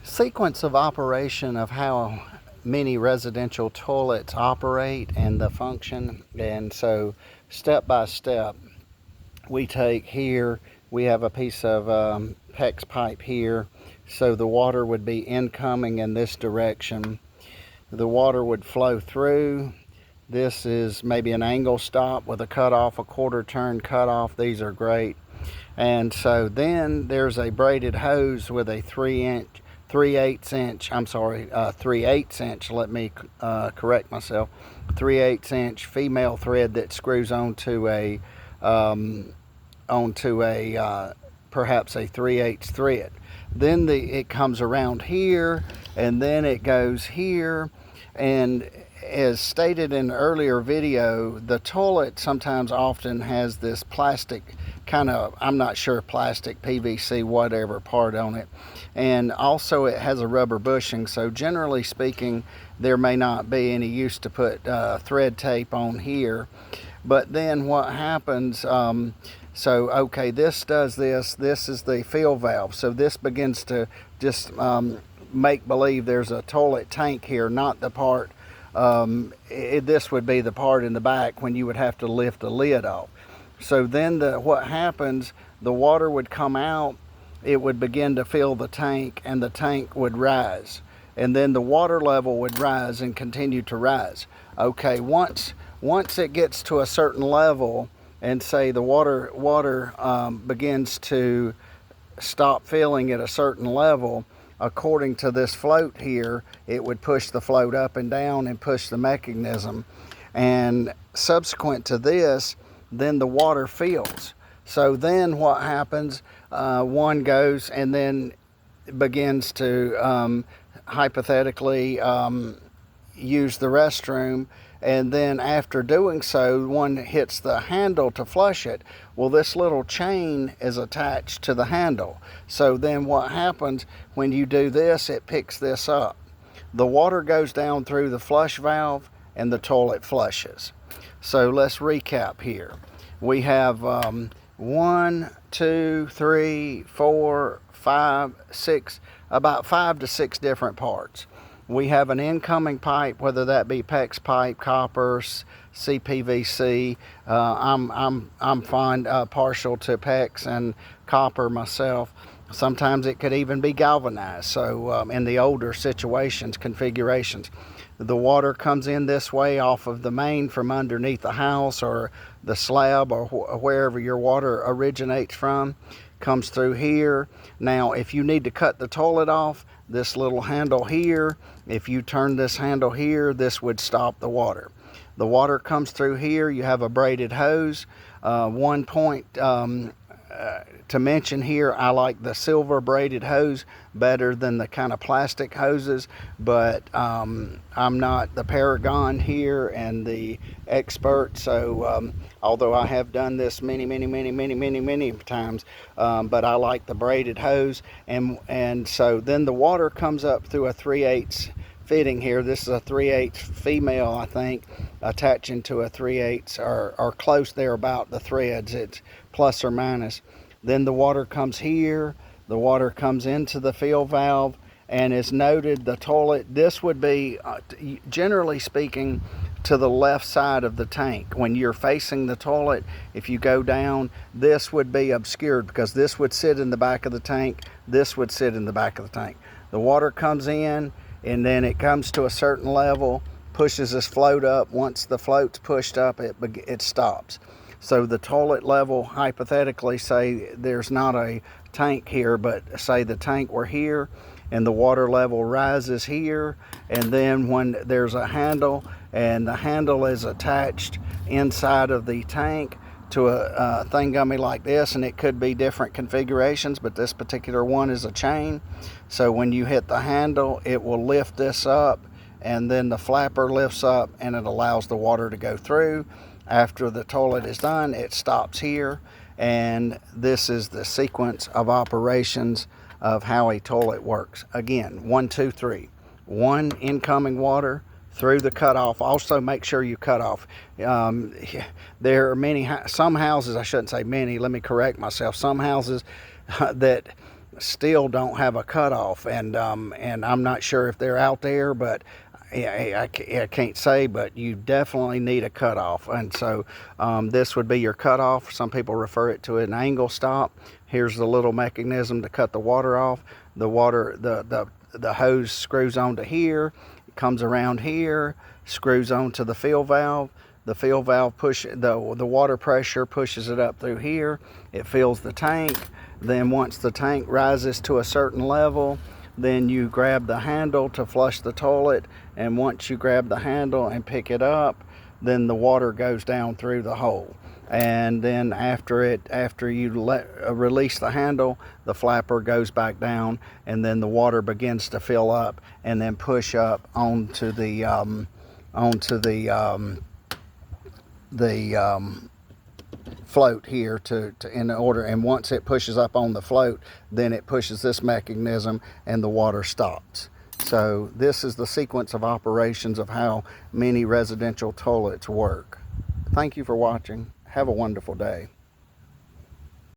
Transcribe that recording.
sequence of operation of how many residential toilets operate and the function. And so step by step, we take here, we have a piece of PEX pipe here, so the water would be incoming in this direction. The water would flow through. This is maybe an angle stop with a cutoff, a quarter turn cutoff. These are great. And so then there's a braided hose with a 3/8 inch, let me correct myself, 3/8 inch female thread that screws onto a perhaps a 3/8 thread. Then it comes around here, and then it goes here. And as stated in an earlier video, the toilet sometimes often has this plastic kind of, I'm not sure, plastic, PVC, whatever part on it. And also it has a rubber bushing, so generally speaking, there may not be any use to put thread tape on here. But then what happens, so okay, this does this. This is the fill valve. So this begins to just make believe there's a toilet tank here, not the part. This would be the part in the back when you would have to lift the lid off. So then what happens, the water would come out, it would begin to fill the tank, and the tank would rise. And then the water level would rise and continue to rise. Okay, once it gets to a certain level, and say the water begins to stop filling at a certain level, according to this float here, it would push the float up and down and push the mechanism. And subsequent to this, then the water fills. So then what happens, one goes and then begins to hypothetically use the restroom, and then after doing so, one hits the handle to flush it. Well, this little chain is attached to the handle. So then what happens when you do this, it picks this up. The water goes down through the flush valve and the toilet flushes. So let's recap here. We have 1, 2, 3, 4, 5, 6, about 5 to 6 different parts. We have an incoming pipe, whether that be PEX pipe, copper, CPVC. I'm partial to PEX and copper myself. Sometimes it could even be galvanized. So in the older situations, configurations, the water comes in this way off of the main from underneath the house or the slab or wherever your water originates from, comes through here. Now, if you need to cut the toilet off, this little handle here, if you turn this handle here, this would stop the water. The water comes through here. You have a braided hose. One point to mention here, I like the silver braided hose better than the kind of plastic hoses, but I'm not the paragon here and the expert, so although I have done this many times, but I like the braided hose. And so then the water comes up through a 3/8 fitting here. This is a 3/8 female, I think, attaching to a 3/8 or close there about the threads. It's plus or minus. Then the water comes here. The water comes into the fill valve, and as noted, the toilet, this would be generally speaking to the left side of the tank. When you're facing the toilet, if you go down, this would be obscured because this would sit in the back of the tank. This would sit in the back of the tank. The water comes in, and then it comes to a certain level, pushes this float up. Once the float's pushed up, it stops. So the toilet level, hypothetically, say there's not a tank here, but say the tank were here and the water level rises here, and then when there's a handle and the handle is attached inside of the tank to a thingummy like this, and it could be different configurations, but this particular one is a chain. So when you hit the handle, it will lift this up, and then the flapper lifts up and it allows the water to go through. After the toilet is done, it stops here, and this is the sequence of operations of how a toilet works. Again, 1, 2, 3. 1, incoming water through the cutoff. Also make sure you cut off. There are some houses, I shouldn't say many, let me correct myself. Some houses that still don't have a cutoff, and I'm not sure if they're out there, but I can't say, but you definitely need a cutoff. And so this would be your cutoff. Some people refer it to an angle stop. Here's the little mechanism to cut the water off. The hose screws onto here, it comes around here, screws onto the fill valve. The fill valve the water pressure pushes it up through here. It fills the tank. Then once the tank rises to a certain level, then you grab the handle to flush the toilet, and once you grab the handle and pick it up, then the water goes down through the hole. And then after you release the handle, the flapper goes back down, and then the water begins to fill up and then push up onto the float here and once it pushes up on the float, then it pushes this mechanism and the water stops. So this is the sequence of operations of how many residential toilets work. Thank you for watching. Have a wonderful day.